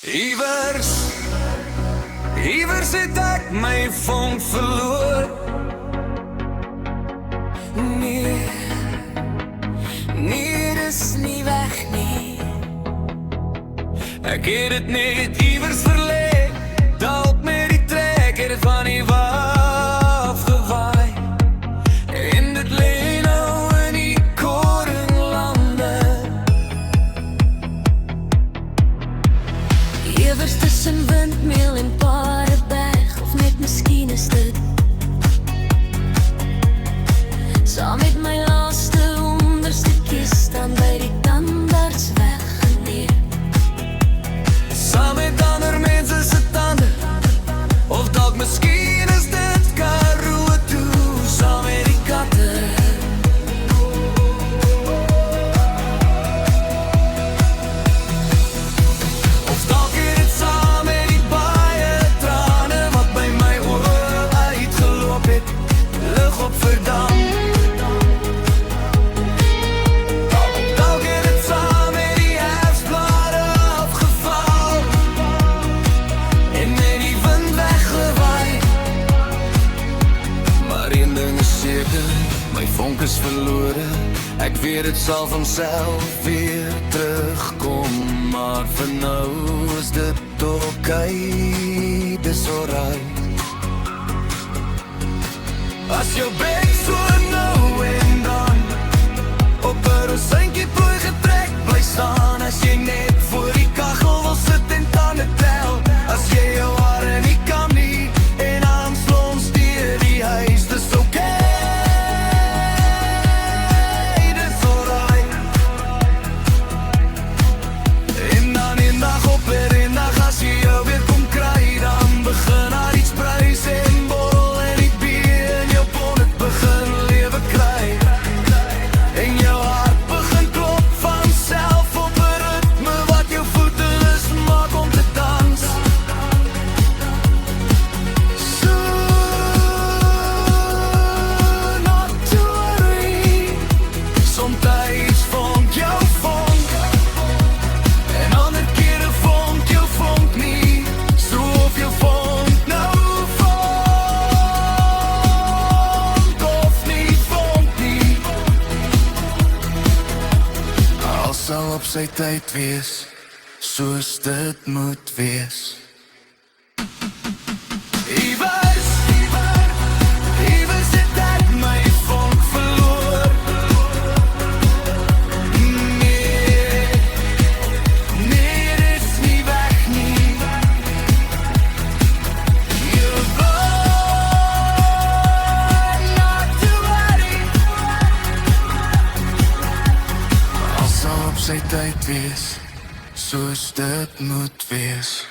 Iewers het ek my vonk verloor. Nee, dis nie weg nie. Ek het dit net iewers verlê, dalk met die trekker van die waf gewaai. En dit lê nou in die koringlande. Iewers tussen windmeel en Paardeberg, of net miskien is dit saam met my laaste onderste kies dan by die tandarts weggeneem. Saam met ander mense se tande, of dalk miskien is dit Karoo toe, saam met die katte. Of dalk het dit saam met die baie trane wat by my oë uitgeloop het, lig op verdam. My vonk is verlore, ek weet het sal vanself weer terugkom. Maar vir nou is dit oké, dis alright. As jou bek so nou en dan op 'n rosynkie plooi getrek bly staan, as jy net voor die kaggel wil sit en tande tel, as jy jou hare nie kan nie en aanslons deur die huis, dis oké. Sal op sy tyd wees, soos dit moet wees. Iewers het ek my vonk verloor. Nee, dis nie weg nie. You're born not to worry. Al sal op sy tyd wees, soos dit moet wees.